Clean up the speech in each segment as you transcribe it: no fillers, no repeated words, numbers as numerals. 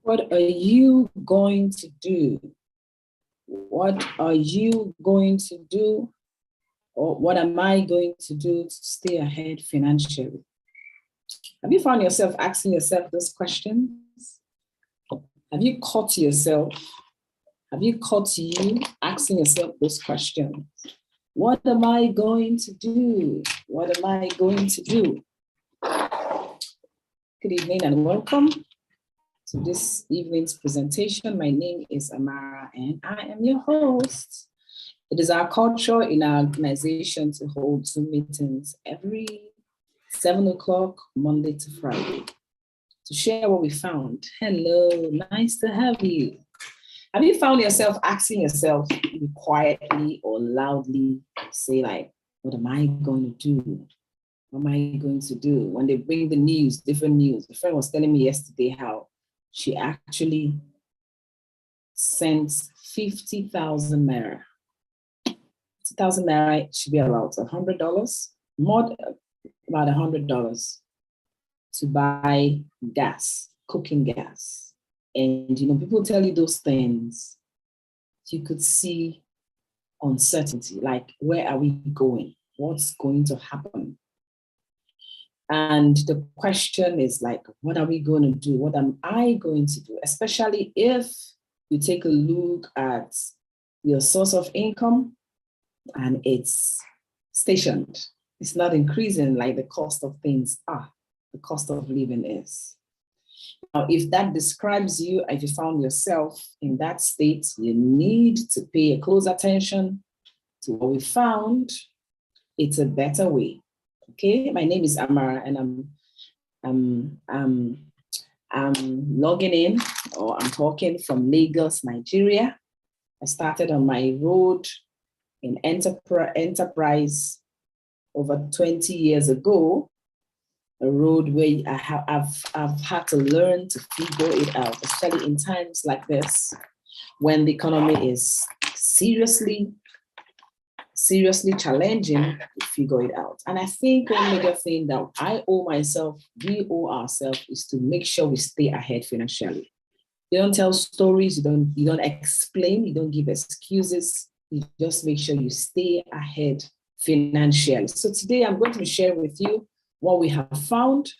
What are you going to do? What are you going to do? Or what am I going to do to stay ahead financially? Have you found yourself asking yourself those questions? Have you caught yourself? Have you caught you asking yourself those questions? What am I going to do? What am I going to do? Good evening and welcome to this evening's presentation. My name is Amara and I am your host. It is our culture in our organization to hold Zoom meetings every 7 o'clock, Monday to Friday, to share what we found. Hello, nice to have you. Have you found yourself asking yourself quietly or loudly, say like, what am I going to do? What am I going to do? When they bring the news, different news. A friend was telling me yesterday how she actually sent 50,000 naira. 50,000 naira should be about $100, more about $100 to buy gas, cooking gas. And people tell you those things, you could see uncertainty, like where are we going? What's going to happen? And the question is like, what are we going to do? What am I going to do? Especially if you take a look at your source of income and it's stationed. It's not increasing like the cost of things are, the cost of living is. Now, if that describes you, if you found yourself in that state, you need to pay a close attention to what we found. It's a better way. Okay, my name is Amara and I'm logging in, or I'm talking from Lagos, Nigeria. I started on my road in enterprise over 20 years ago, a road where I've had to learn to figure it out, especially in times like this, when the economy is seriously challenging to figure it out. And I think one major thing that I owe myself, we owe ourselves, is to make sure we stay ahead financially. You don't tell stories, you don't explain, you don't give excuses, you just make sure you stay ahead financially. So today I'm going to share with you what we have found.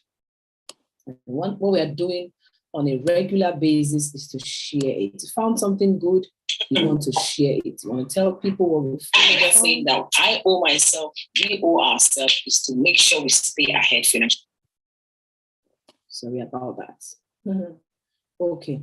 What we are doing on a regular basis is to share it. If you found something good, you want to share it. You want to tell people what we found. The thing that I owe myself, we owe ourselves, is to make sure we stay ahead financially. Sorry about that. Okay.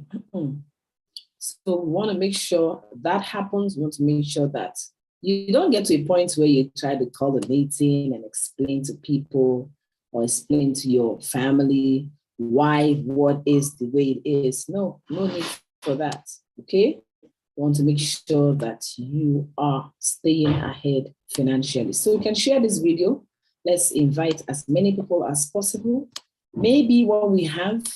So we want to make sure that happens. We want to make sure that you don't get to a point where you try to call a meeting and explain to people or explain to your family why what is the way it is. No need for that. Okay? We want to make sure that you are staying ahead financially. So you can share this video. Let's invite as many people as possible. Maybe what we have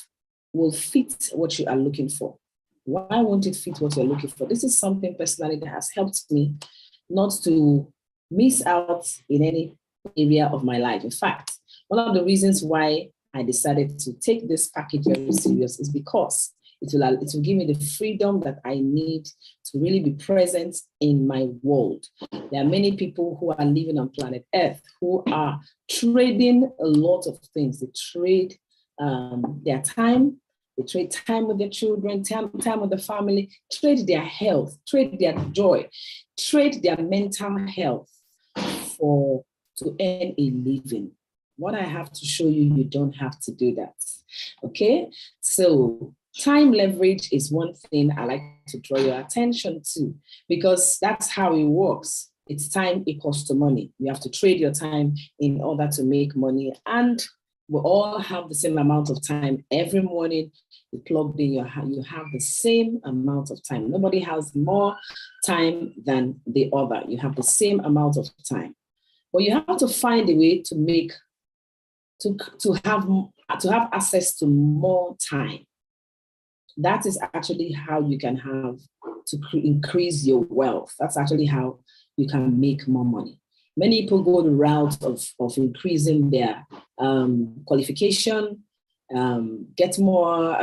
will fit what you are looking for. Why won't it fit what you're looking for? This is something personally that has helped me not to miss out in any area of my life. In fact, one of the reasons why I decided to take this package very serious is because it will give me the freedom that I need to really be present in my world. There are many people who are living on planet Earth who are trading a lot of things. They trade their time, they trade time with their children, time with the family, trade their health, trade their joy, trade their mental health to earn a living. What I have to show you, you don't have to do that. Okay? So time leverage is one thing I like to draw your attention to, because that's how it works. It's time equals to money. You have to trade your time in order to make money. And we all have the same amount of time. Every morning you plugged in, you have the same amount of time. Nobody has more time than the other. You have the same amount of time. But you have to find a way to have access to more time. That is actually how you can have to increase your wealth. That's actually how you can make more money. Many people go the route of increasing their qualification, get more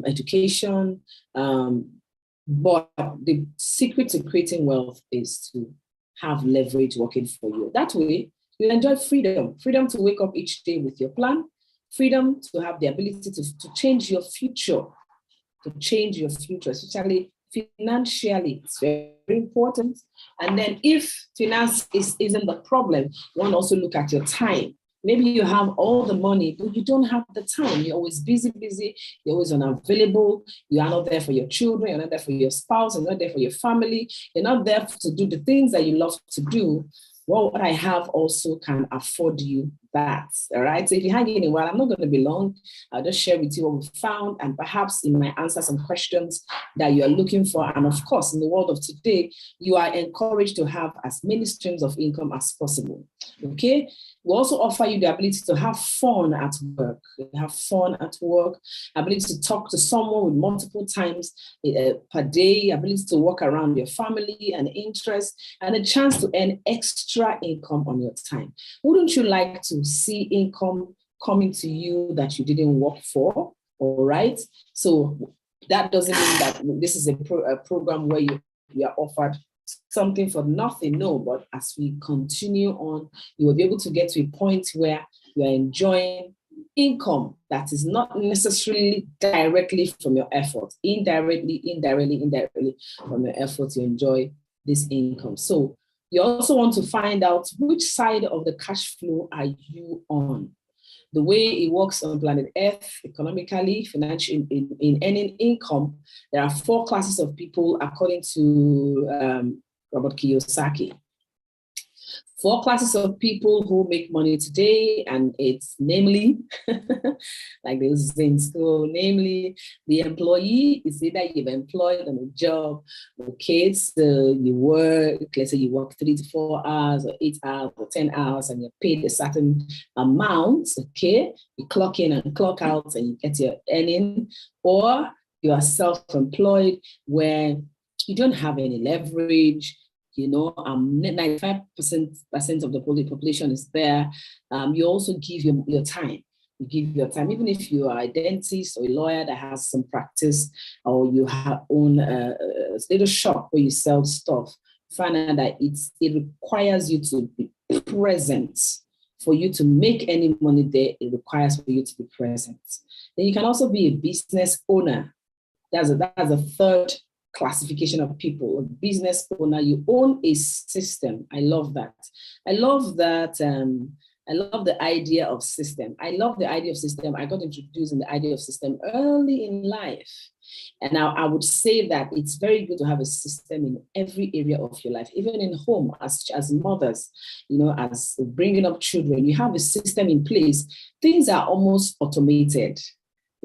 education. But the secret to creating wealth is to have leverage working for you. That way, you enjoy freedom, freedom to wake up each day with your plan, freedom to have the ability to change your future, especially financially. It's very important. And then if finance isn't the problem, one also look at your time. Maybe you have all the money, but you don't have the time. You're always busy, you're always unavailable. You are not there for your children, you're not there for your spouse, you're not there for your family, you're not there to do the things that you love to do. Well, what I have also can afford you that. All right. So if you hang in a while, I'm not going to be long. I'll just share with you what we found, and perhaps it might answer some questions that you are looking for. And of course, in the world of today, you are encouraged to have as many streams of income as possible. Okay. We also offer you the ability to have fun at work. Ability to talk to someone with multiple times per day, ability to work around your family and interests, and a chance to earn extra income on your time. Wouldn't you like to see income coming to you that you didn't work for? All right. So that doesn't mean that this is a program where you are offered something for nothing. No, but as we continue on, you will be able to get to a point where you are enjoying income that is not necessarily directly from your effort, indirectly from your effort to enjoy this income. So you also want to find out which side of the cash flow are you on. The way it works on planet Earth, economically, financially, in earning income, there are 4 classes of people according to Robert Kiyosaki. 4 classes of people who make money today, and it's namely, like they say in school, namely the employee is either you've employed on a job, okay, so you work, let's say you work 3 to 4 hours or 8 hours or 10 hours and you're paid a certain amount, okay, you clock in and clock out and you get your earning, or you are self-employed where you don't have any leverage. 95% of the population is there. You also give your time. You give your time, even if you are a dentist or a lawyer that has some practice, or you own a little shop where you sell stuff. Find out that it requires you to be present. For you to make any money there, it requires for you to be present. Then you can also be a business owner. That's a third classification of people. A business owner, you own a system. I love that. I love the idea of system. I got introduced in the idea of system early in life. And now I would say that it's very good to have a system in every area of your life, even in home, as mothers, as bringing up children, you have a system in place. Things are almost automated.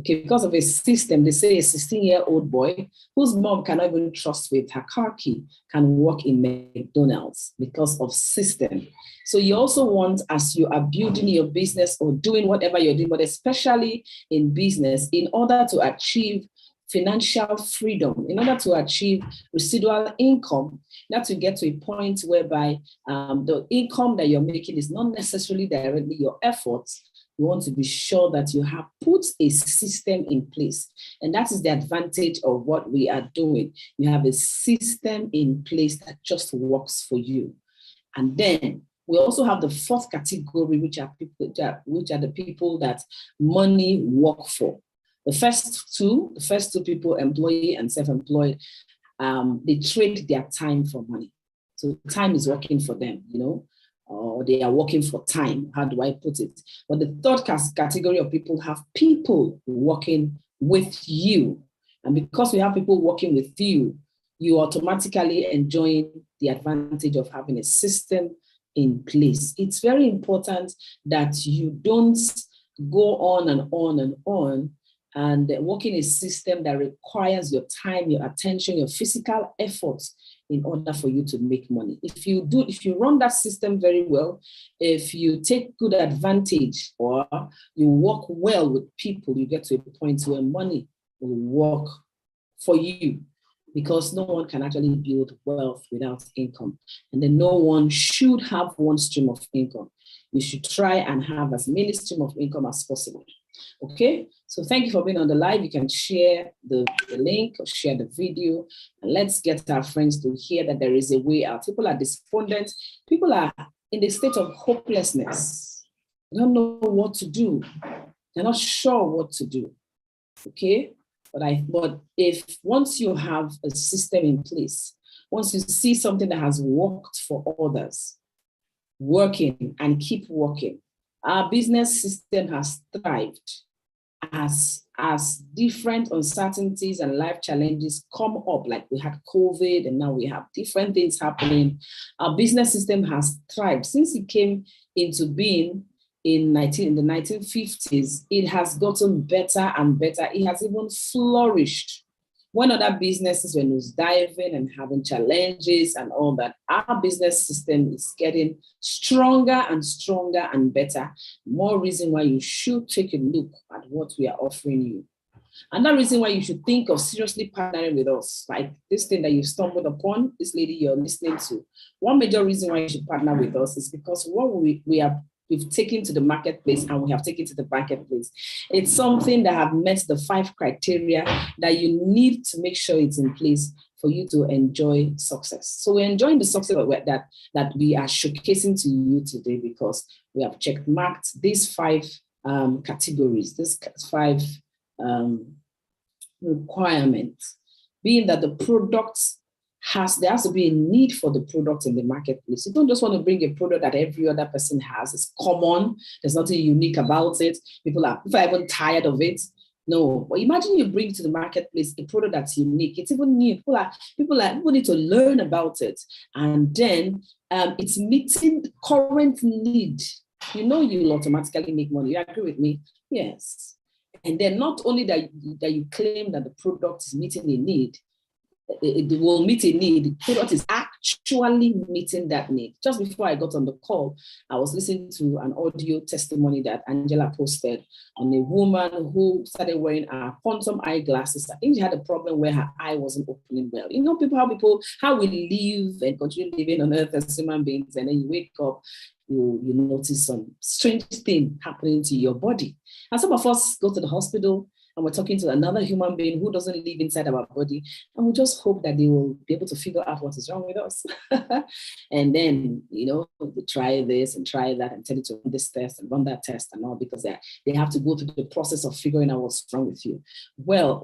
Okay, because of a system, they say a 16-year-old boy whose mom cannot even trust with her car key can work in McDonald's because of system. So you also want, as you are building your business or doing whatever you're doing, but especially in business, in order to achieve financial freedom, in order to achieve residual income, you have to get to a point whereby the income that you're making is not necessarily directly your efforts. You want to be sure that you have put a system in place. And that is the advantage of what we are doing. You have a system in place that just works for you. And then we also have the 4th category, which are the people that money work for. The first two people, employee and self-employed, they trade their time for money. So time is working for them, or they are working for time. How do I put it? But the 3rd category of people have people working with you. And because we have people working with you, you automatically enjoying the advantage of having a system in place. It's very important that you don't go on and on and on and work in a system that requires your time, your attention, your physical efforts in order for you to make money. If you run that system very well, if you take good advantage or you work well with people, you get to a point where money will work for you, because no one can actually build wealth without income. And then no one should have one stream of income. You should try and have as many streams of income as possible. Okay, so thank you for being on the live. You can share the link or share the video, and let's get our friends to hear that there is a way out. People are despondent. People are in the state of hopelessness. They don't know what to do. They're not sure what to do. Okay, but if once you have a system in place, once you see something that has worked for others, working and keep working, our business system has thrived as different uncertainties and life challenges come up, like we had COVID and now we have different things happening. Our business system has thrived. Since it came into being in the 1950s, it has gotten better and better. It has even flourished. When other businesses were nosediving and having challenges and all that, our business system is getting stronger and stronger and better. More reason why you should take a look at what we are offering you. Another reason why you should think of seriously partnering with us, like this thing that you stumbled upon, this lady you're listening to. One major reason why you should partner with us is because what we've taken to the marketplace and we have taken to the marketplace. It's something that have met the 5 criteria that you need to make sure it's in place for you to enjoy success. So we're enjoying the success that we are showcasing to you today because we have marked these 5 categories, these 5 requirements, being that the products there has to be a need for the product in the marketplace. You don't just want to bring a product that every other person has. It's common. There's nothing unique about it. People are even tired of it. No, but imagine you bring to the marketplace a product that's unique. It's even new. People need to learn about it, and then it's meeting current need. You know, you'll automatically make money. You agree with me? Yes. And then not only that you claim that the product is meeting a need, it will meet a need. The product is actually meeting that need. Just before I got on the call, I was listening to an audio testimony that Angela posted on a woman who started wearing quantum eyeglasses. I think she had a problem where her eye wasn't opening well. You know, how we live and continue living on earth as human beings, and then you wake up, you notice some strange thing happening to your body. And some of us go to the hospital and we're talking to another human being who doesn't live inside our body, and we just hope that they will be able to figure out what is wrong with us. And then, they try this and try that and tell you to run this test and run that test and all, because they have to go through the process of figuring out what's wrong with you. Well,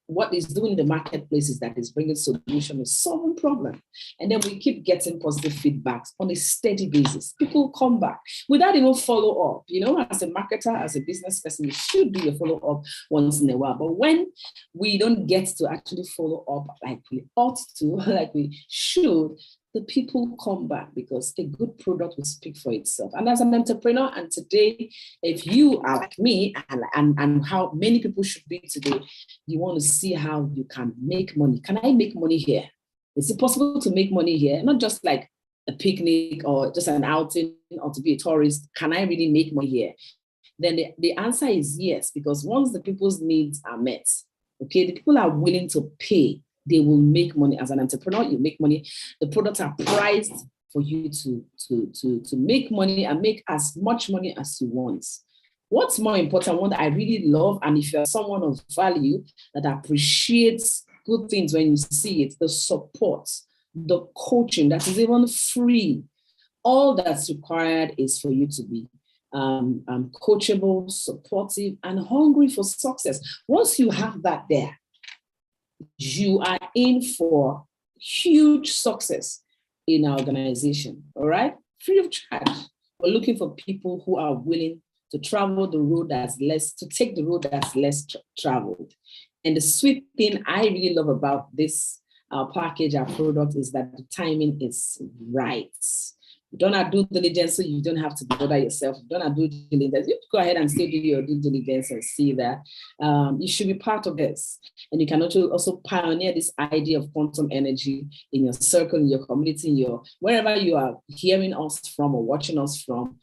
what is doing in the marketplace is that it's bringing solution to solving problem. And then we keep getting positive feedbacks on a steady basis. People come back without even follow up. As a marketer, as a business person, you should do a follow up once in a while. But when we don't get to actually follow up like we ought to, like we should, the people come back because a good product will speak for itself. And as an entrepreneur, and today, if you are like me and how many people should be today, you want to see how you can make money. Can I make money here? Is it possible to make money here? Not just like a picnic or just an outing or to be a tourist. Can I really make money here? Then the answer is yes, because once the people's needs are met, okay, the people are willing to pay. They will make money. As an entrepreneur, you make money. The products are priced for you to make money and make as much money as you want. What's more important, one that I really love, and if you're someone of value that appreciates good things when you see it, the support, the coaching that is even free. All that's required is for you to be coachable, supportive, and hungry for success. Once you have that there, you are in for huge success in our organization, all right? Free of charge. We're looking for people who are willing to travel the road that's less, to take the road that's less traveled. And the sweet thing I really love about this package, our product, is that the timing is right. You don't have due diligence, so you don't have to bother yourself. You don't have due diligence. You go ahead and still do your due diligence and see that you should be part of this. And you can also pioneer this idea of quantum energy in your circle, in your community, wherever you are hearing us from or watching us from.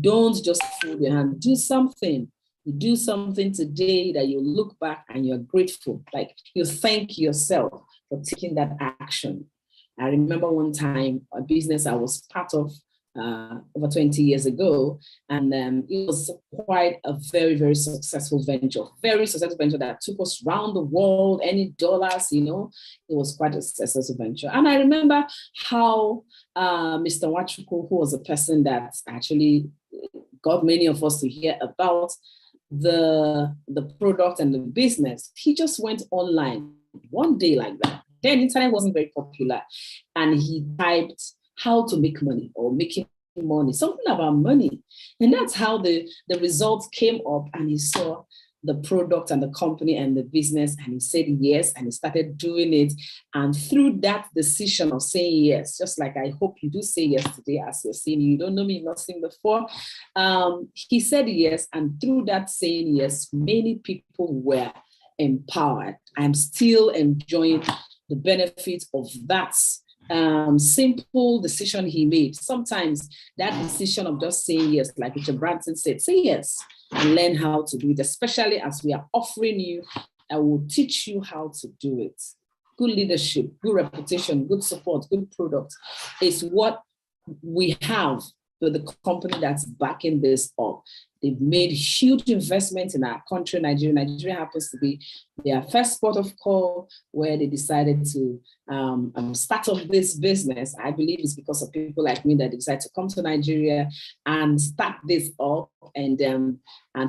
Don't just fold your hand. Do something. You do something today that you look back and you're grateful. Like you thank yourself for taking that action. I remember one time a business I was part of, over 20 years ago. And it was quite a very, very successful venture that took us around the world, any dollars, it was quite a successful venture. And I remember how Mr. Wachuku, who was a person that actually got many of us to hear about the product and the business, he just went online one day like that. Then internet wasn't very popular, and he typed how to make money or making money, something about money. And that's how the results came up, and he saw the product and the company and the business, and he said yes, and he started doing it. And through that decision of saying yes, just like I hope you do say yes today as you're saying, you don't know me, you've not seen before, he said yes, and through that saying yes, many people were empowered. I'm still enjoying the benefits of that simple decision he made. Sometimes that decision of just saying yes, like Richard Branson said, say yes and learn how to do it, especially as we are offering you, I will teach you how to do it. Good leadership, good reputation, good support, good product is what we have for the company that's backing this up. They've made huge investments in our country, Nigeria. Nigeria happens to be their first port of call where they decided to start off this business. I believe it's because of people like me that decide to come to Nigeria and start this up. And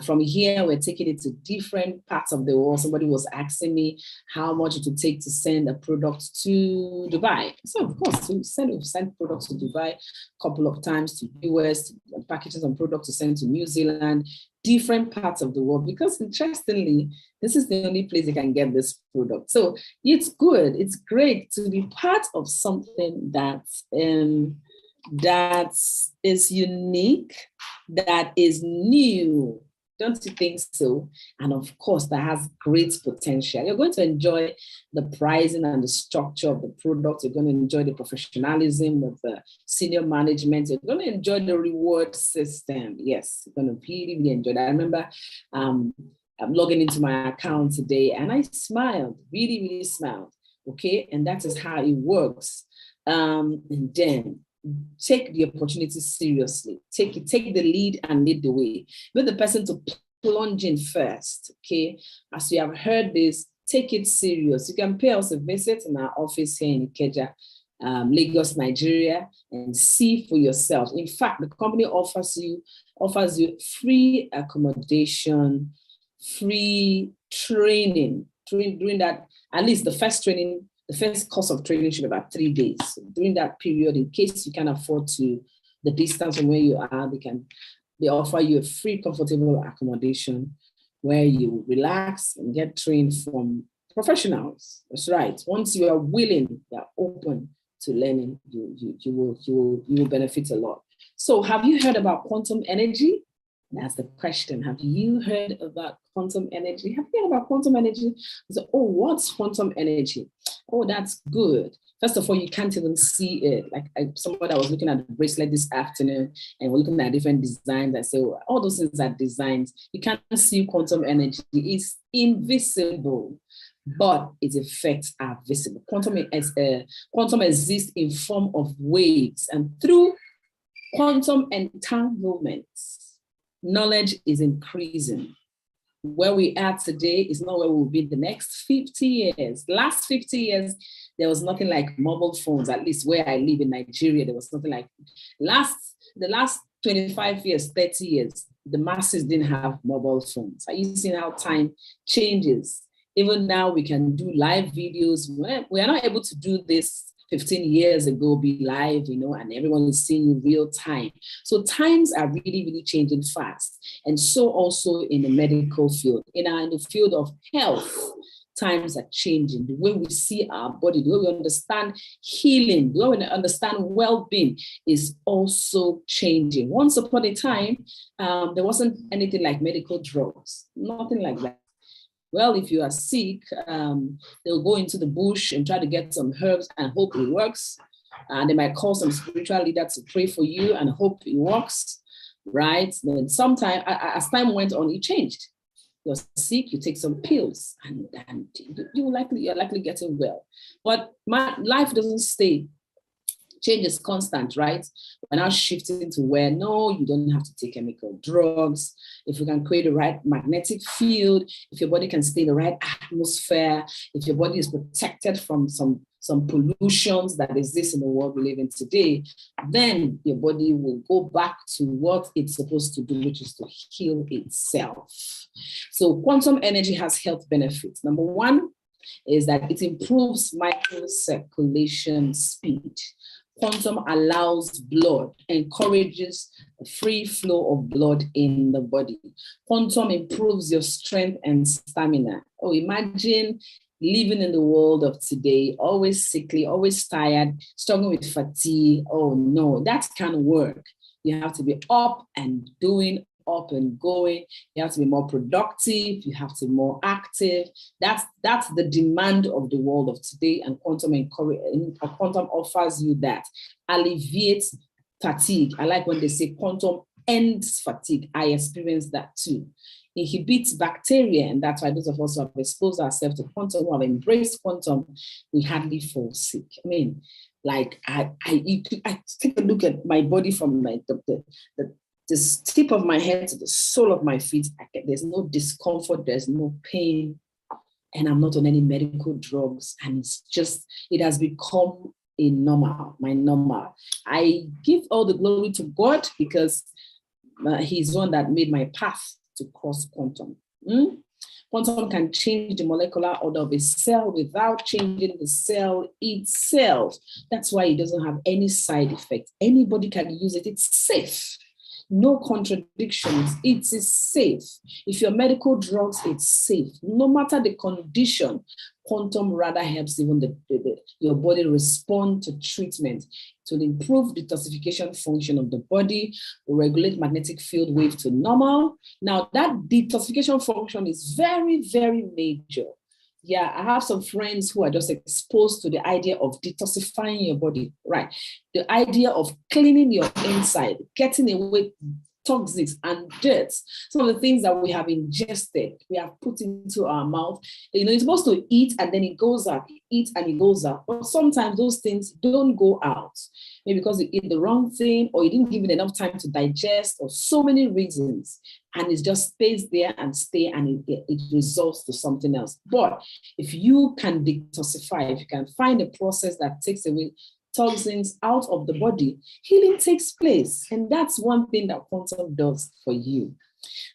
from here, we're taking it to different parts of the world. Somebody was asking me how much it would take to send a product to Dubai. So of course, we've sent products to Dubai a couple of times, to US, packages and products to send to New Zealand, different parts of the world, because interestingly, this is the only place you can get this product. So it's good, it's great to be part of something that is unique, that is new. Don't you think so? And of course, that has great potential. You're going to enjoy the pricing and the structure of the product. You're going to enjoy the professionalism of the senior management. You're going to enjoy the reward system. Yes, you're going to really, really enjoy that. I remember I'm logging into my account today and I smiled, really, really smiled. Okay, and that is how it works. And then take the opportunity seriously. Take the lead and lead the way. Be the person to plunge in first. Okay, as you have heard this, take it serious. You can pay us a visit in our office here in Ikeja, Lagos, Nigeria, and see for yourself. In fact, the company offers you free accommodation, free training. During that, at least the first training. The first course of training should be about 3 days. So during that period, in case you can't afford the distance from where you are, they offer you a free, comfortable accommodation where you relax and get trained from professionals. That's right. Once you are willing, you are open to learning, you will benefit a lot. So have you heard about quantum energy? That's the question. Have you heard about quantum energy? Have you heard about quantum energy? So, what's quantum energy? Oh, that's good. First of all, you can't even see it. Like somebody that was looking at the bracelet this afternoon and we're looking at different designs. I say, all those things are designs. You can't see quantum energy. It's invisible, but its effects are visible. Quantum exists in form of waves, and through quantum entanglements, knowledge is increasing. Where we are today is not where we'll be the next 50 years. Last 50 years, there was nothing like mobile phones, at least where I live in Nigeria, there was nothing like the last 25 years, 30 years, the masses didn't have mobile phones. Are you seeing how time changes? Even now we can do live videos. We are not able to do this 15 years ago, be live, and everyone is seeing you real time. So times are really, really changing fast. And so also in the medical field, in the field of health, times are changing. The way we see our body, the way we understand healing, the way we understand well-being is also changing. Once upon a time, there wasn't anything like medical drugs, nothing like that. Well, if you are sick, they'll go into the bush and try to get some herbs and hope it works. They might call some spiritual leader to pray for you and hope it works, right? Then sometime, as time went on, it changed. You're sick, you take some pills, and you're likely getting well. But life doesn't stay Change is constant, right? We're now shifting to where, no, you don't have to take chemical drugs. If you can create the right magnetic field, if your body can stay in the right atmosphere, if your body is protected from some pollutions that exist in the world we live in today, then your body will go back to what it's supposed to do, which is to heal itself. So quantum energy has health benefits. Number one is that it improves microcirculation speed. Quantum allows blood, encourages the free flow of blood in the body. Quantum improves your strength and stamina. Oh, imagine living in the world of today, always sickly, always tired, struggling with fatigue. Oh no, that can't work. You have to be up and doing, up and going. You have to be more productive. You have to be more active. That's the demand of the world of today, and quantum offers you that. Alleviates fatigue. I like when they say quantum ends fatigue. I experienced that too. Inhibits bacteria, and that's why those of us who have exposed ourselves to quantum, who have embraced quantum, we hardly fall sick. I mean, like I take a look at my body from like the tip of my head to the sole of my feet. There's no discomfort, there's no pain, and I'm not on any medical drugs. And it has become my normal. I give all the glory to God because He's one that made my path to cross quantum. Quantum can change the molecular order of a cell without changing the cell itself. That's why it doesn't have any side effects. Anybody can use it. It's safe. No contradictions. It is safe. If you're medical drugs, it's safe. No matter the condition, quantum rather helps even your body respond to treatment. To improve detoxification function of the body, regulate magnetic field wave to normal. Now, that detoxification function is very, very major. Yeah, I have some friends who are just exposed to the idea of detoxifying your body, right? The idea of cleaning your inside, getting away toxics and dirt, some of the things that we have ingested, we have put into our mouth. You're supposed to eat and then it goes up, eat and it goes up. But sometimes those things don't go out. Maybe because you eat the wrong thing, or you didn't give it enough time to digest, or so many reasons. And it just stays there and it resolves to something else. But if you can detoxify, if you can find a process that takes away toxins out of the body, healing takes place. And that's one thing that quantum does for you.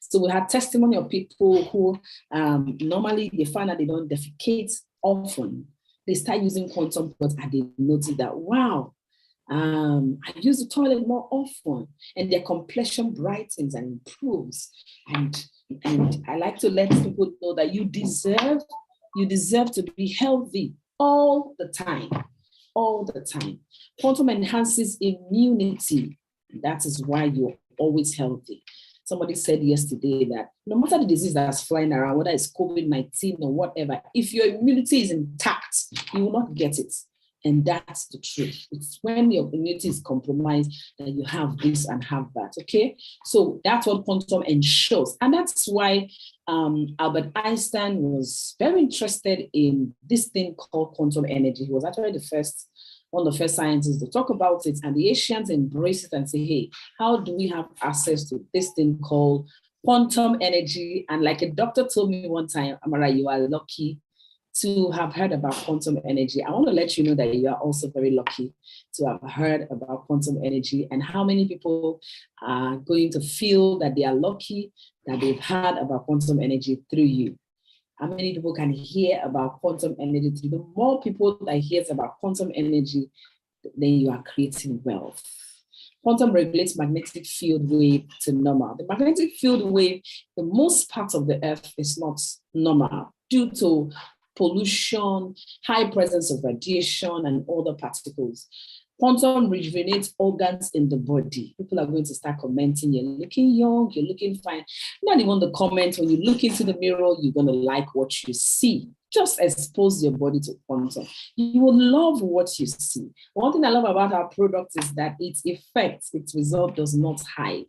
So we had testimony of people who normally they find that they don't defecate often. They start using quantum pods and they notice that, wow, I use the toilet more often, and their complexion brightens and improves. And I like to let people know that you deserve to be healthy all the time. All the time. Quantum enhances immunity. That is why you're always healthy. Somebody said yesterday that no matter the disease that's flying around, whether it's COVID-19 or whatever, if your immunity is intact, you will not get it. And that's the truth. It's when your immunity is compromised that you have this and have that, okay? So that's what quantum ensures. And that's why Albert Einstein was very interested in this thing called quantum energy. He was actually one of the first scientists to talk about it, and the Asians embrace it and say, hey, how do we have access to this thing called quantum energy? And like a doctor told me one time, Amara, you are lucky to have heard about quantum energy. I want to let you know that you are also very lucky to have heard about quantum energy, and how many people are going to feel that they are lucky that they've heard about quantum energy through you. How many people can hear about quantum energy through? The more people that hears about quantum energy, then you are creating wealth. Quantum regulates magnetic field wave to normal. The magnetic field wave, the most part of the earth is not normal due to pollution, high presence of radiation, and other particles. Quantum rejuvenates organs in the body. People are going to start commenting, you're looking young, you're looking fine. Not even the comment, when you look into the mirror, you're going to like what you see. Just expose your body to quantum. You will love what you see. One thing I love about our product is that its effect, its result does not hide.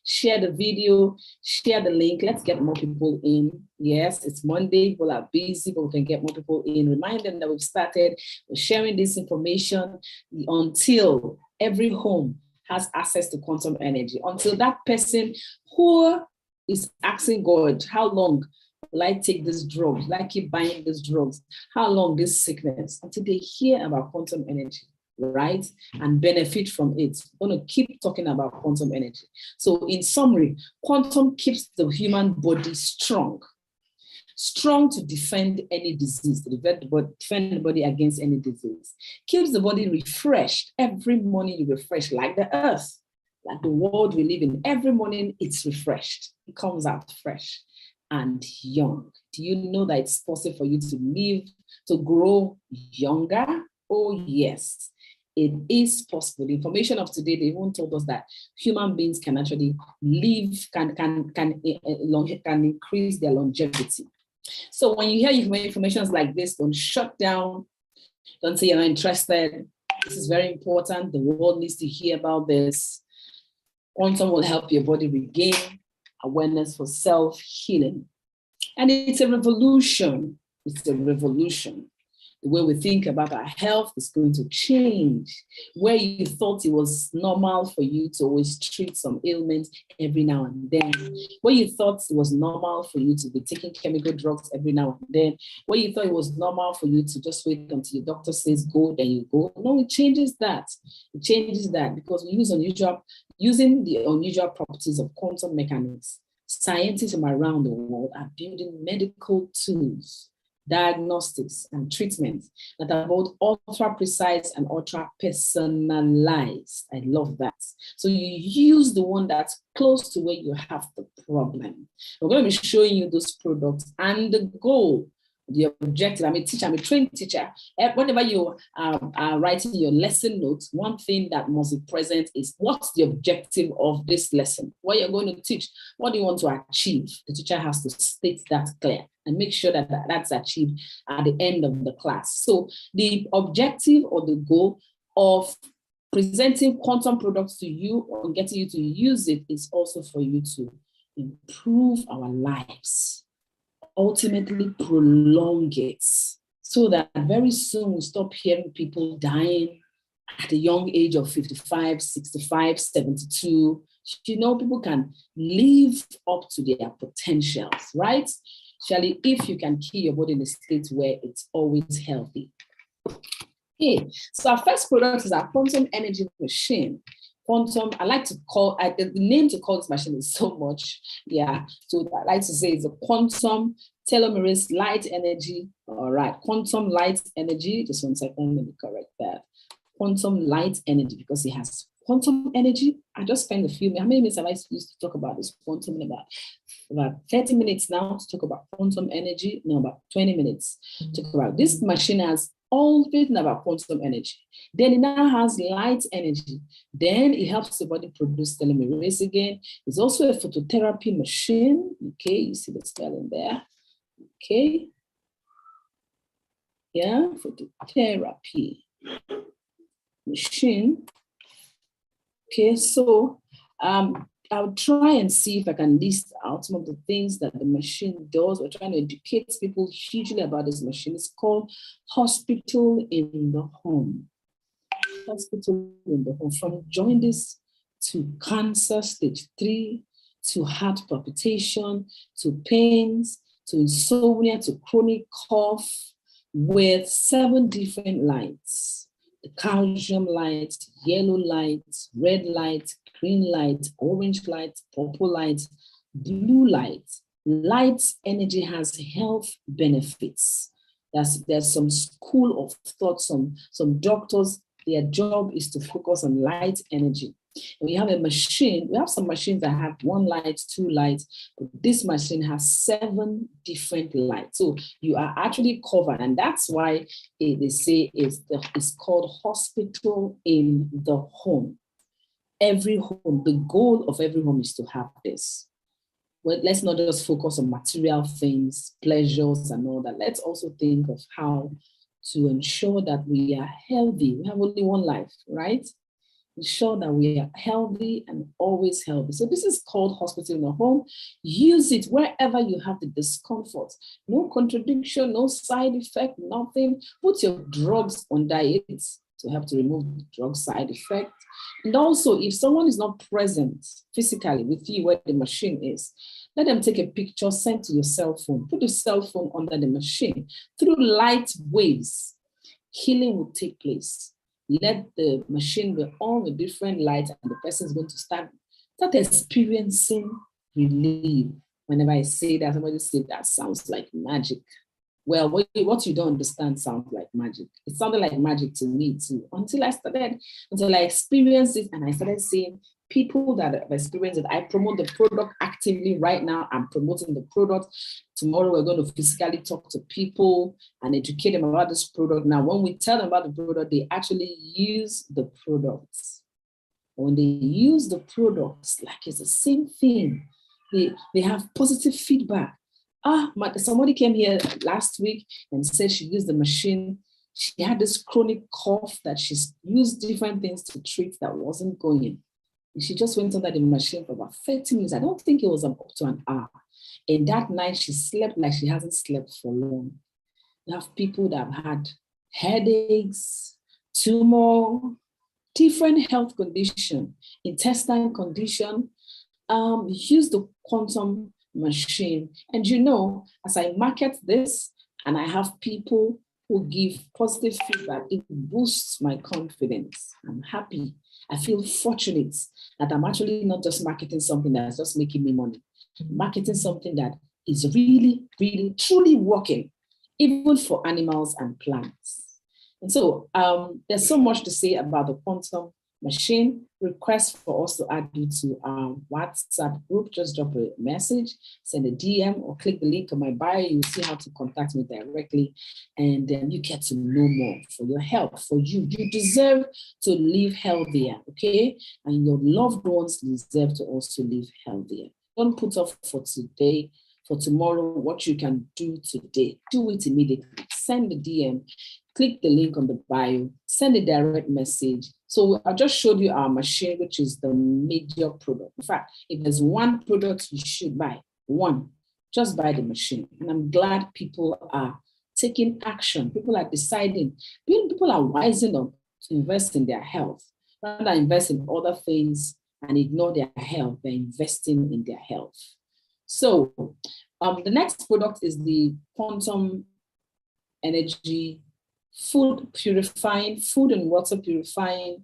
Share the video, share the link. Let's get more people in. Yes, it's Monday. People are busy, but we can get more people in. Remind them that we've started. We're sharing this information until every home has access to quantum energy. Until that person who is asking God, how long will I take this drugs? Will I keep buying these drugs? How long this sickness? Until they hear about quantum energy, right? And benefit from it. We're going to keep talking about quantum energy. So in summary, quantum keeps the human body strong to defend any disease, to defend the body against any disease. Keeps the body refreshed. Every morning you refresh, like the earth, like the world we live in. Every morning it's refreshed. It comes out fresh and young. Do you know that it's possible for you to live, to grow younger? Oh, yes, it is possible. The information of today, they even told us that human beings can actually live, can increase their longevity. So when you hear information like this, don't shut down. Don't say you're not interested. This is very important. The world needs to hear about this. Quantum will help your body regain awareness for self-healing. And it's a revolution. It's a revolution. The way we think about our health is going to change. Where you thought it was normal for you to always treat some ailments every now and then, where you thought it was normal for you to be taking chemical drugs every now and then, where you thought it was normal for you to just wait until your doctor says go, then you go. No, it changes that. It changes that because we using the unusual properties of quantum mechanics. Scientists from around the world are building medical tools, diagnostics, and treatments that are both ultra precise and ultra personalized. I love that. So you use the one that's close to where you have the problem. We're going to be showing you those products and the goal, the objective. I'm a teacher, I'm a trained teacher. Whenever you are writing your lesson notes, one thing that must be present is what's the objective of this lesson? What you're going to teach? What do you want to achieve? The teacher has to state that clear and make sure that that's achieved at the end of the class. So the objective or the goal of presenting quantum products to you or getting you to use it is also for you to improve our lives, ultimately prolong it, so that very soon we stop hearing people dying at a young age of 55, 65, 72. You know, people can live up to their potentials, right? Surely, if you can keep your body in a state where it's always healthy. Okay, so our first product is our quantum energy machine. Quantum, I like to call, the name to call this machine is so much. Yeah, so I like to say it's a quantum telomerase light energy. All right, quantum light energy. Just 1 second, let me correct that. Quantum light energy, because it has quantum energy. I just spent a few minutes. How many minutes have I used to talk about this quantum in about 30 minutes now to talk about quantum energy? No, about 20 minutes to talk about. This machine has everything about quantum energy. Then it now has light energy. Then it helps the body produce telomerase again. It's also a phototherapy machine. Okay, you see the spelling there. Okay. Yeah, phototherapy machine. Okay, so I'll try and see if I can list out some of the things that the machine does. We're trying to educate people hugely about this machine. It's called Hospital in the Home. Hospital in the Home. From jaundice to cancer stage 3, to heart palpitation, to pains, to insomnia, to chronic cough, with 7 different lights. The calcium light, yellow light, red light, green light, orange light, purple light, blue light. Light energy has health benefits. There's some school of thought, some doctors, their job is to focus on light energy. And we have a machine, we have some machines that have 1 light, 2 lights, but this machine has 7 different lights. So you are actually covered, and that's why they say it's called Hospital in the Home. Every home, the goal of every home is to have this. well, let's not just focus on material things, pleasures and all that. Let's also think of how to ensure that we are healthy. We have only one life, right? Ensure that we are healthy and always healthy. So this is called hospital in the home. Use it wherever you have the discomfort. No contradiction, no side effect, nothing. Put your drugs on diet to help to remove the drug side effect. And also, if someone is not present physically with you where the machine is, let them take a picture, send to your cell phone. Put your cell phone under the machine. Through light waves, healing will take place. Let the machine be on with different lights, and the person is going to start experiencing relief. Whenever I say that, somebody say that sounds like magic. Well, what you don't understand sounds like magic. It sounded like magic to me too, until I experienced it, and I started seeing people that have experienced it. I promote the product actively right now. I'm promoting the product. Tomorrow, we're going to physically talk to people and educate them about this product. Now, when we tell them about the product, they actually use the products. When they use the products, like it's the same thing, they have positive feedback. Somebody came here last week and said she used the machine. She had this chronic cough that she's used different things to treat that wasn't going. She just went under the machine for about 30 minutes. I don't think it was up to an hour. And that night, she slept like she hasn't slept for long. You have people that have had headaches, tumor, different health condition, intestinal condition. Use the quantum machine. And as I market this and I have people who give positive feedback, it boosts my confidence. I'm happy. I feel fortunate that I'm actually not just marketing something that's just making me money. Marketing something that is really, really, truly working, even for animals and plants. And so there's so much to say about the quantum machine. Request for us to add you to our WhatsApp group. Just drop a message, send a DM, or click the link on my bio. You'll see how to contact me directly, and then you get to know more for your health, for you. You deserve to live healthier, okay? And your loved ones deserve to also live healthier. Don't put off for today, for tomorrow, what you can do today. Do it immediately. Send the DM, click the link on the bio, send a direct message. So I just showed you our machine, which is the major product. In fact, if there's one product you should buy, just buy the machine. And I'm glad people are taking action. People are deciding. People are wising up to invest in their health. Rather than invest in other things and ignore their health, they're investing in their health. So the next product is the quantum energy food and water purifying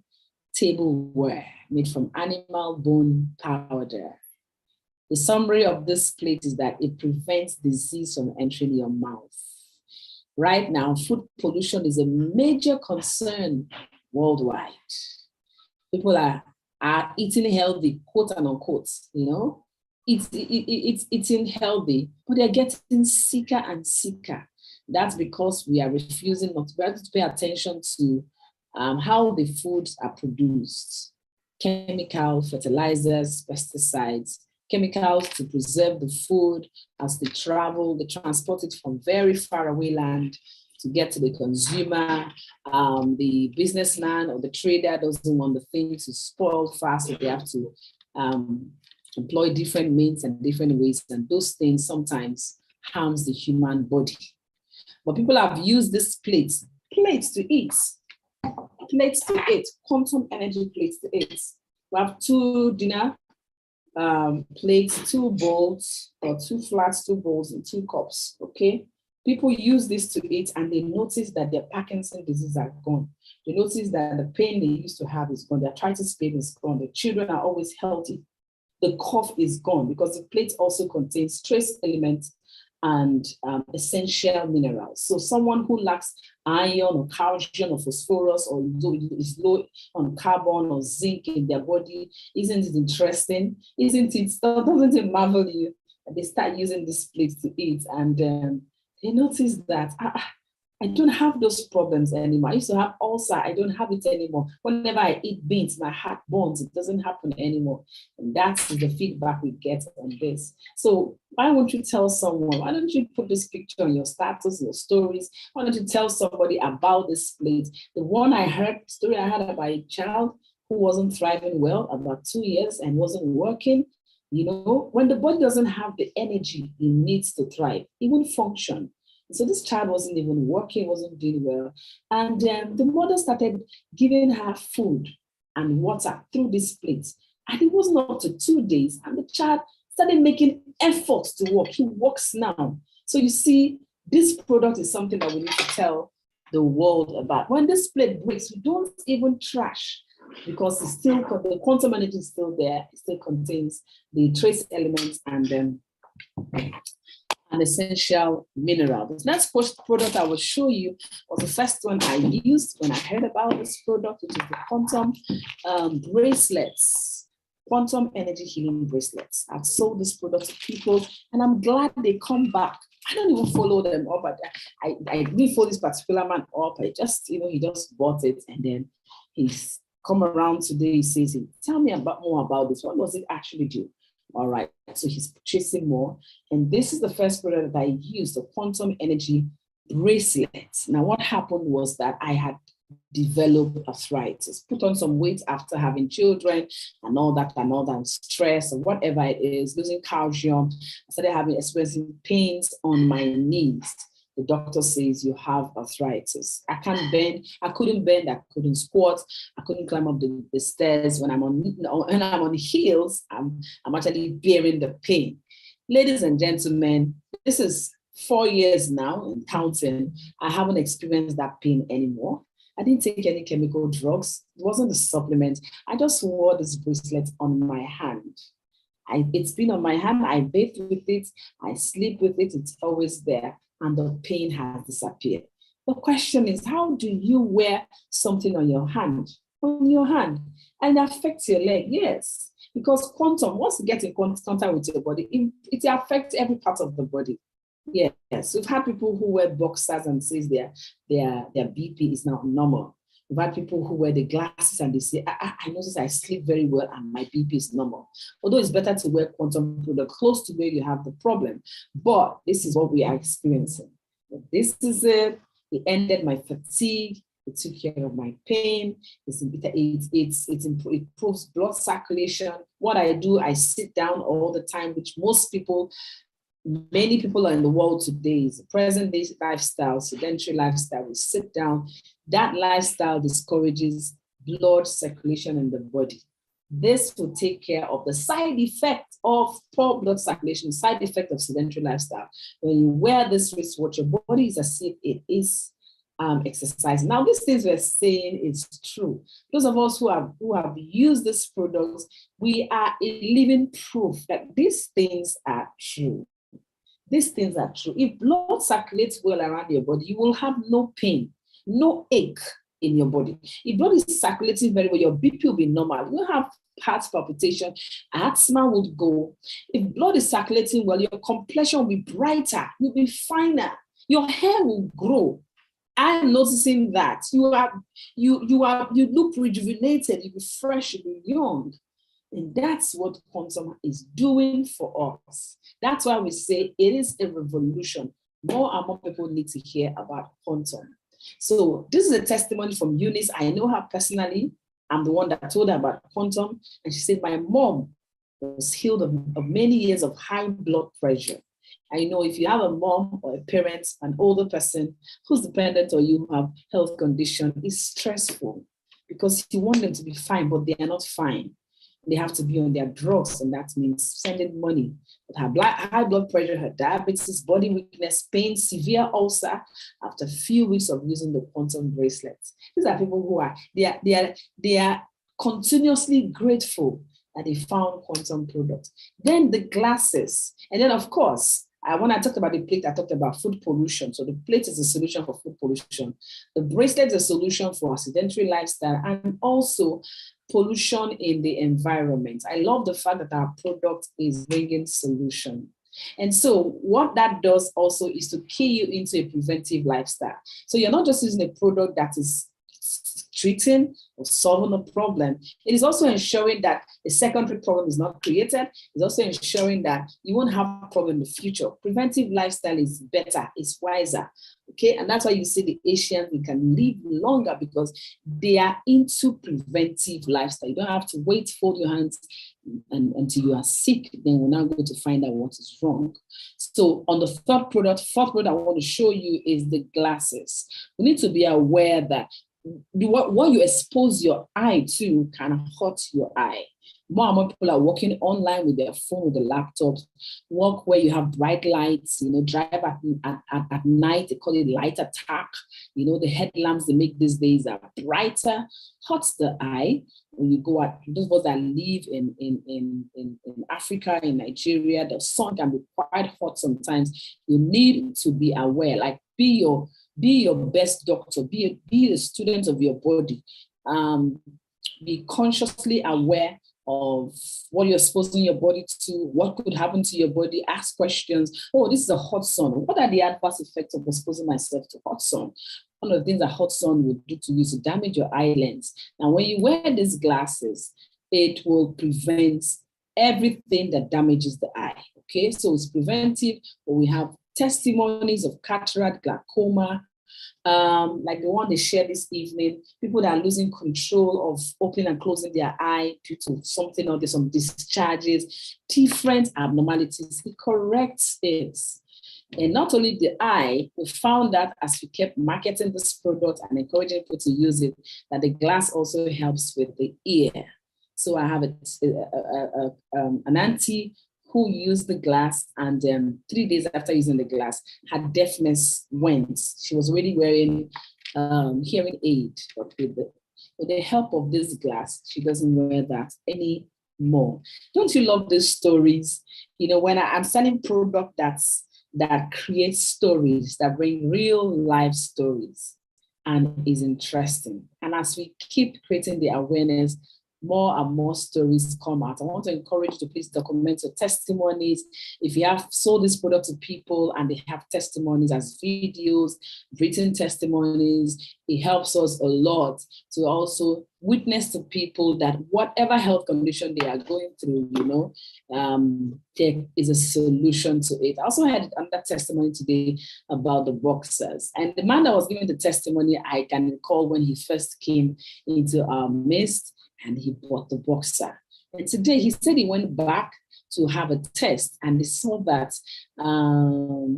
tableware made from animal bone powder. The summary of this plate is that it prevents disease from entering your mouth. Right now, food pollution is a major concern worldwide. People are eating healthy, quote and unquote, it's eating healthy, but they're getting sicker and sicker. That's because we are refusing not to pay attention to how the foods are produced. Chemical fertilizers, pesticides, chemicals to preserve the food as they travel, they transport it from very far away land to get to the consumer. The businessman or the trader doesn't want the thing to spoil fast, so they have to employ different means and different ways, and those things sometimes harms the human body. But people have used these plates to eat, quantum energy plates to eat. We have 2 dinner plates, 2 bowls, or 2 flats, 2 bowls, and 2 cups, okay? People use this to eat, and they notice that their Parkinson's disease are gone. They notice that the pain they used to have is gone. Their arthritis pain is gone. The children are always healthy. The cough is gone because the plate also contains trace elements and essential minerals. So someone who lacks iron or calcium or phosphorus or is low on carbon or zinc in their body, isn't it interesting? Doesn't it marvel you? They start using this plate to eat, and they notice that I don't have those problems anymore. I used to have ulcer. I don't have it anymore. Whenever I eat beans, my heart burns. It doesn't happen anymore. And that's the feedback we get on this. So why won't you tell someone? Why don't you put this picture on your status, your stories? Why don't you tell somebody about this plate? The story I heard about a child who wasn't thriving well, about 2 years, and wasn't working. When the body doesn't have the energy it needs to thrive, it won't function. So this child wasn't even working, wasn't doing well. And the mother started giving her food and water through this plate. And it wasn't up to 2 days. And the child started making efforts to walk. He walks now. So you see, this product is something that we need to tell the world about. When this plate breaks, we don't even trash, because it's still, the quantum energy is still there. It still contains the trace elements and an essential mineral. The next product I will show you was the first one I used when I heard about this product, which is the quantum bracelets, quantum energy healing bracelets. I've sold this product to people, and I'm glad they come back. I don't even follow them up. I didn't follow this particular man up. He just bought it, and then he's come around today. He says, tell me more about this. What does it actually do? All right, so he's purchasing more. And this is the first product that I used, the quantum energy bracelet. Now, what happened was that I had developed arthritis, put on some weight after having children and all that, and stress or whatever it is, losing calcium. I started experiencing pains on my knees. The doctor says you have arthritis. I can't bend. I couldn't bend. I couldn't squat. I couldn't climb up the stairs. When I'm on heels, I'm actually bearing the pain. Ladies and gentlemen, this is 4 years now and counting. I haven't experienced that pain anymore. I didn't take any chemical drugs. It wasn't a supplement. I just wore this bracelet on my hand. It's been on my hand. I bathe with it. I sleep with it. It's always there. And the pain has disappeared. The question is, how do you wear something on your hand? And it affects your leg? Yes, because quantum, once you get in contact with your body, it affects every part of the body. Yes, we've had people who wear boxers and says their BP is now normal. We've had people who wear the glasses and they say, I notice I sleep very well and my BP is normal. Although it's better to wear quantum product close to where you have the problem. But this is what we are experiencing. This is it. It ended my fatigue. It took care of my pain. It improves blood circulation. What I do, I sit down all the time, which many people are in the world today is a present-day lifestyle, sedentary lifestyle. We sit down. That lifestyle discourages blood circulation in the body. This will take care of the side effect of poor blood circulation, side effect of sedentary lifestyle. When you wear this wristwatch, your body is as if it is exercising. Now, these things we're saying is true. Those of us who have used this product, we are a living proof that these things are true. These things are true. If blood circulates well around your body, you will have no pain, no ache in your body. If blood is circulating very well, your BP will be normal. You have heart palpitation, asthma would go. If blood is circulating well, your complexion will be brighter, you'll be finer, your hair will grow. I'm noticing that you look rejuvenated, you'll be fresh, you'll be young. And that's what quantum is doing for us. That's why we say it is a revolution. More and more people need to hear about quantum. So this is a testimony from Eunice. I know her personally. I'm the one that told her about quantum. And she said, my mom was healed of many years of high blood pressure. I know if you have a mom or a parent, an older person who's dependent on you, who have health condition, it's stressful because you want them to be fine, but they are not fine. They have to be on their drugs, and that means spending money. But her high blood pressure, her diabetes, body weakness, pain, severe ulcer after a few weeks of using the quantum bracelets. These are people who they are continuously grateful that they found quantum products. Then the glasses, and then of course, when I talked about the plate, I talked about food pollution. So the plate is a solution for food pollution. The bracelet is a solution for a sedentary lifestyle and also pollution in the environment. I love the fact that our product is bringing solution. And so what that does also is to key you into a preventive lifestyle. So you're not just using a product that is treating or solving a problem. It is also ensuring that a secondary problem is not created. It's also ensuring that you won't have a problem in the future. Preventive lifestyle is better, it's wiser. Okay, and that's why you see the Asians, we can live longer because they are into preventive lifestyle. You don't have to wait, fold your hands until you are sick, then we're now going to find out what is wrong. So on the fourth product I want to show you is the glasses. We need to be aware that what you expose your eye to can hurt your eye. More and more people are working online with their phone, with the laptops, work where you have bright lights, drive at night, they call it light attack. The headlamps they make these days are brighter, hurts the eye. When you go out, those of us that live in Africa, in Nigeria, the sun can be quite hot sometimes. You need to be aware, like be your best doctor, be a student of your body. Be consciously aware of what you're exposing your body to, what could happen to your body, ask questions. Oh, this is a hot sun. What are the adverse effects of exposing myself to hot sun? One of the things that hot sun would do to you is to damage your eye lens. Now, when you wear these glasses, it will prevent everything that damages the eye. Okay, so it's preventive, but we have testimonies of cataract, glaucoma, like the one they shared this evening, people that are losing control of opening and closing their eye due to something or there's some discharges, different abnormalities. It corrects it. And not only the eye, we found that as we kept marketing this product and encouraging people to use it, that the glass also helps with the ear. So I have an auntie who used the glass, and 3 days after using the glass, her deafness went. She was already wearing hearing aid, but with the help of this glass, she doesn't wear that anymore. Don't you love these stories? When I'm selling product that creates stories, that bring real life stories and is interesting. And as we keep creating the awareness, more and more stories come out. I want to encourage you to please document your testimonies. If you have sold this product to people and they have testimonies as videos, written testimonies, it helps us a lot to also witness to people that whatever health condition they are going through, there is a solution to it. I also had another testimony today about the boxers. And the man that was giving the testimony, I can recall when he first came into our midst, and he bought the boxer. And today he said he went back to have a test, and they saw that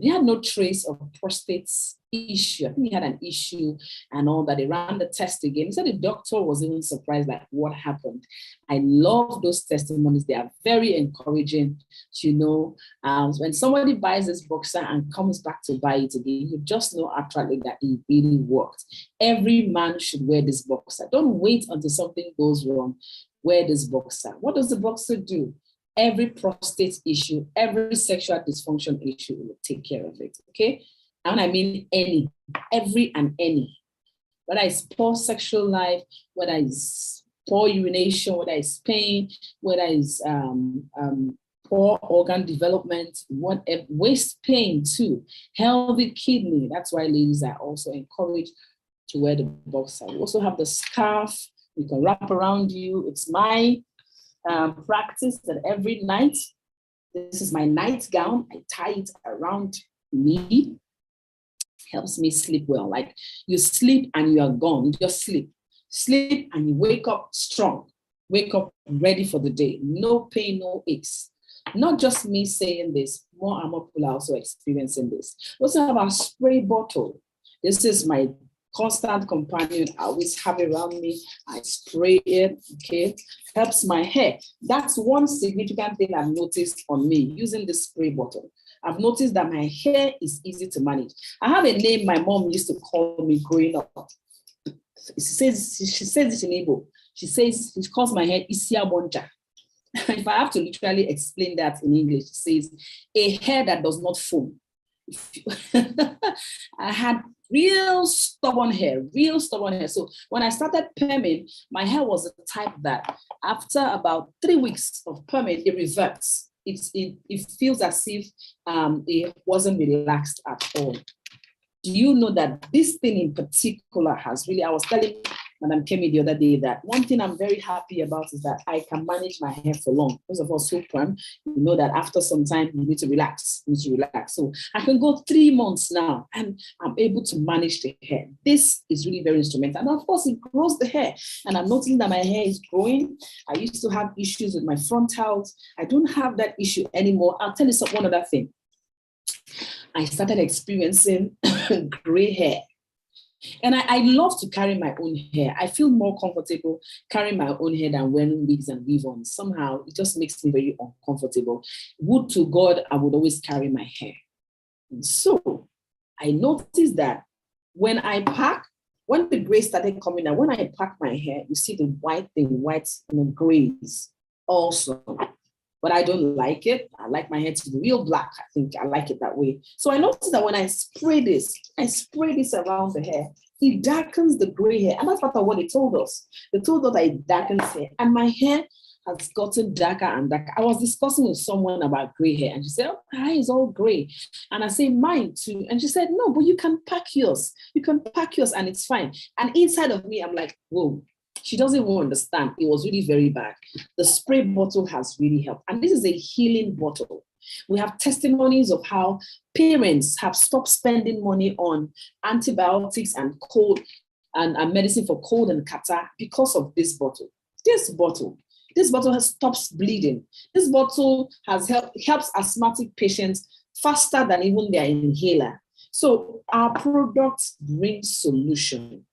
he had no trace of prostate issue. I think he had an issue and all that. They ran the test again. He said the doctor was even surprised, like, what happened? I love those testimonies. They are very encouraging. When somebody buys this boxer and comes back to buy it again, you just know actually that it really worked. Every man should wear this boxer. Don't wait until something goes wrong. Wear this boxer. What does the boxer do? Every prostate issue, every sexual dysfunction issue, will take care of it, okay? And I mean every and any. Whether it's poor sexual life, whether it's poor urination, whether it's pain, whether it's poor organ development, whatever, waist pain too, healthy kidney. That's why ladies are also encouraged to wear the boxer. We also have the scarf you can wrap around you. It's my practice that every night, this is my nightgown, I tie it around me. Helps me sleep well. Like you sleep and you are gone. You just sleep. Sleep and you wake up strong. Wake up ready for the day. No pain, no aches. Not just me saying this, more and more people are also experiencing this. We also have our spray bottle. This is my constant companion. I always have it around me. I spray it, okay? Helps my hair. That's one significant thing I've noticed on me using this spray bottle. I've noticed that my hair is easy to manage. I have a name my mom used to call me growing up. She says it in Igbo. She calls my hair Isia Bonja. If I have to literally explain that in English, she says, a hair that does not foam. I had real stubborn hair. So when I started perming, my hair was the type that after about 3 weeks of perming, it reverts. it feels as if it wasn't relaxed at all. Do you know that this thing in particular has really, I was telling Madam Kemi the other day that one thing I'm very happy about is that I can manage my hair for long. First of all, so perm, you know that after some time you need to relax. So I can go 3 months now and I'm able to manage the hair. This is really very instrumental. And of course, it grows the hair. And I'm noticing that my hair is growing. I used to have issues with my frontals. I don't have that issue anymore. I'll tell you one other thing. I started experiencing gray hair. And I love to carry my own hair. I feel more comfortable carrying my own hair than wearing wigs and weave-ons. Somehow, it just makes me very uncomfortable. Would to God, I would always carry my hair. And so, I noticed that when the gray started coming out, when I pack my hair, you see the white grays also. But I don't like it. I like my hair to be real black. I think I like it that way. So I noticed that when I spray this around the hair, it darkens the gray hair. And that's part of what they told us. They told us that it darkens hair. And my hair has gotten darker and darker. I was discussing with someone about gray hair, and she said, oh, my hair is all gray. And I said, mine too. And she said, no, but you can pack yours. You can pack yours and it's fine. And inside of me, I'm like, whoa. She doesn't even understand. It was really very bad. The spray bottle has really helped. And this is a healing bottle. We have testimonies of how parents have stopped spending money on antibiotics and cold and medicine for cold and catarrh because of this bottle. This bottle has stops bleeding. This bottle helps asthmatic patients faster than even their inhaler. So our products bring solution.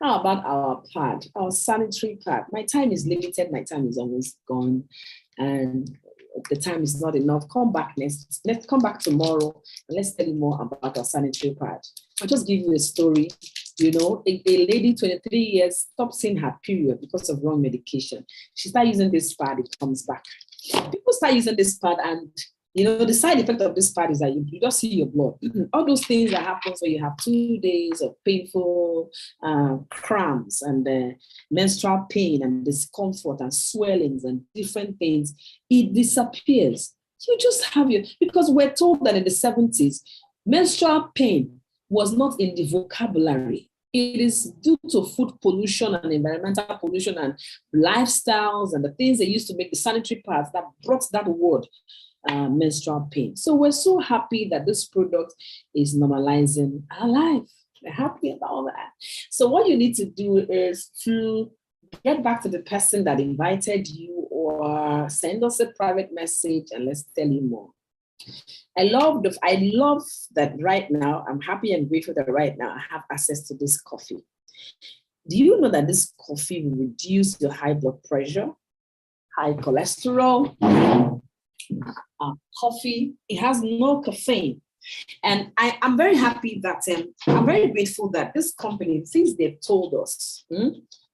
How about our pad, our sanitary pad? My time is limited. My time is almost gone. And the time is not enough. Come back let's come back tomorrow and let's tell you more about our sanitary pad. I'll just give you a story. You know, a lady, 23 years, stopped seeing her period because of wrong medication. She started using this pad, it comes back. People start using this pad and you know, the side effect of this pad is that you just see your blood. All those things that happens when you have 2 days of painful cramps and menstrual pain and discomfort and swellings and different things, it disappears. You just have because we're told that in the 70s, menstrual pain was not in the vocabulary. It is due to food pollution and environmental pollution and lifestyles and the things they used to make the sanitary pads that brought that word. Menstrual pain. So we're so happy that this product is normalizing our life. We're happy about that. So what you need to do is to get back to the person that invited you or send us a private message and let's tell you more. I love that right now, I'm happy and grateful that right now I have access to this coffee. Do you know that this coffee will reduce your high blood pressure, high cholesterol? Coffee, it has no caffeine. And I'm very happy that, I'm very grateful that this company, since they've told us,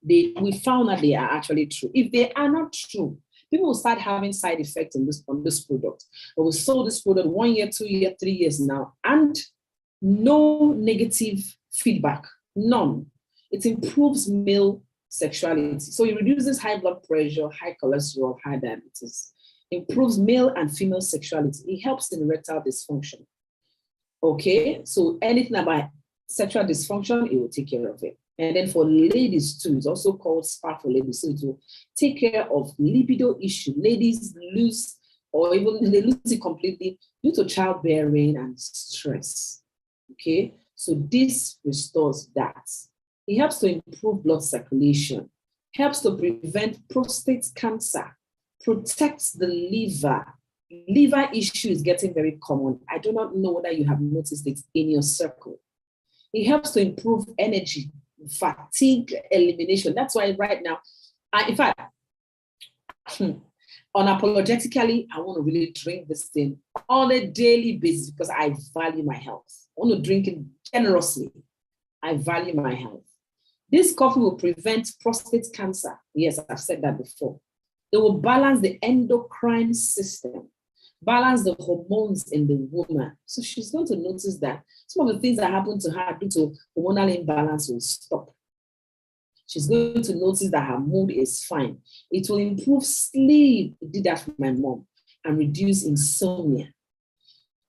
we found that they are actually true. If they are not true, people will start having side effects on this product. But we sold this product 1 year, 2 years, 3 years now, and no negative feedback, none. It improves male sexuality. So it reduces high blood pressure, high cholesterol, high diabetes. Improves male and female sexuality. It helps in erectile dysfunction. Okay, so anything about sexual dysfunction, it will take care of it. And then for ladies too, it's also called spa for ladies. So it will take care of libido issue. Ladies lose, or even they lose it completely due to childbearing and stress. Okay, so this restores that. It helps to improve blood circulation, helps to prevent prostate cancer, protects the liver. Liver issue is getting very common. I do not know whether you have noticed it in your circle. It helps to improve energy, fatigue elimination. That's why right now, in fact, unapologetically, I want to really drink this thing on a daily basis because I value my health. I want to drink it generously. I value my health. This coffee will prevent prostate cancer. Yes, I've said that before. It will balance the endocrine system, balance the hormones in the woman. So she's going to notice that some of the things that happen to her due to hormonal imbalance will stop. She's going to notice that her mood is fine. It will improve sleep. It did that for my mom. and reduce insomnia.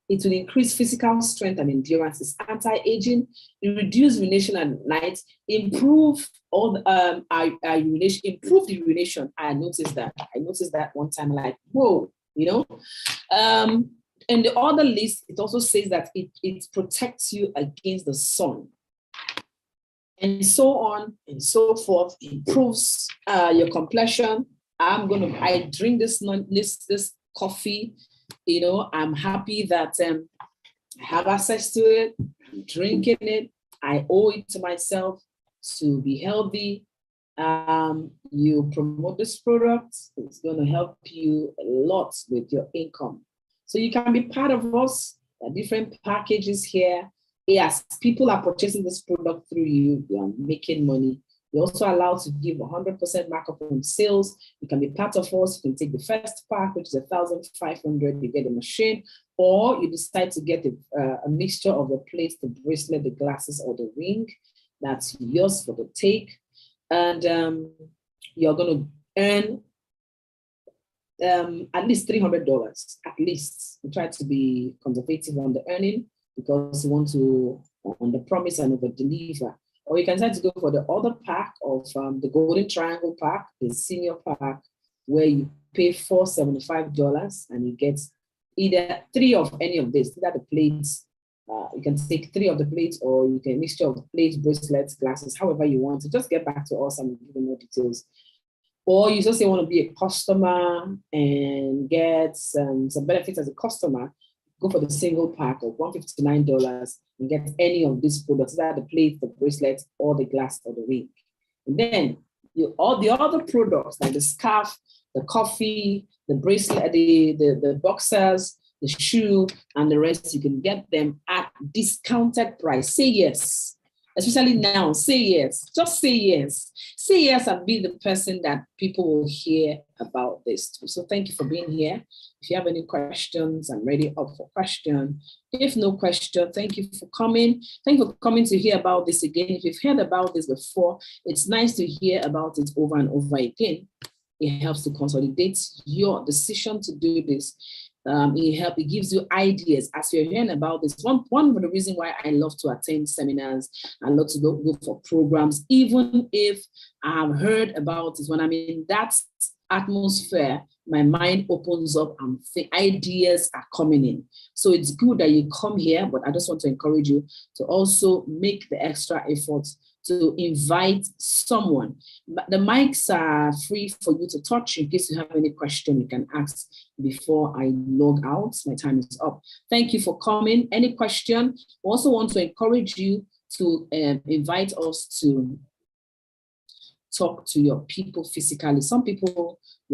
It will increase physical strength and endurance. It's anti-aging. It reduces urination at night. Improve all our urination. Improve the urination. I noticed that one time. Like, whoa, you know. And the other list, it also says that it protects you against the sun, and so on and so forth. Improves your complexion. I drink this coffee. You know, I'm happy that I have access to it, I'm drinking it. I owe it to myself to be healthy. You promote this product, it's going to help you a lot with your income. So you can be part of us. There are different packages here. Yes, people are purchasing this product through you. You are making money. You're also allowed to give 100% markup on sales. You can be part of us. You can take the first pack, which is 1,500. You get a machine, or you decide to get a mixture of the plates, the bracelet, the glasses, or the ring. That's yours for the take. And you're going to earn at least $300. At least we try to be conservative on the earning because we want to on the promise and over deliver. Or you can decide to go for the other pack of the Golden Triangle pack, the senior pack, where you pay $475 and you get either 3 of any of this, either the plates. You can take 3 of the plates, or you can mixture of plates, bracelets, glasses, however you want to. Just get back to us and give you more details. Or you just say you want to be a customer and get some benefits as a customer, go for the single pack of $159 and get any of these products, either the plate, the bracelet, or the glass, or the ring. And then all the other products like the scarf, the coffee, the bracelet, the boxers, the shoe, and the rest, you can get them at discounted price. Say yes. Especially now, say yes. Just say yes. Say yes and be the person that people will hear about this too. So thank you for being here. If you have any questions, I'm ready up for question. If no question, thank you for coming. Thank you for coming to hear about this again. If you've heard about this before, it's nice to hear about it over and over again. It helps to consolidate your decision to do this. It gives you ideas as you're hearing about this. One of the reasons why I love to attend seminars, I love to go for programs, even if I've heard about it, when I'm in that atmosphere, my mind opens up and ideas are coming in. So it's good that you come here, but I just want to encourage you to also make the extra effort to invite someone. The mics are free for you to touch. In case you have any question, you can ask before I log out. My time is up. Thank you for coming. Any question? I also want to encourage you to invite us to talk to your people physically. Some people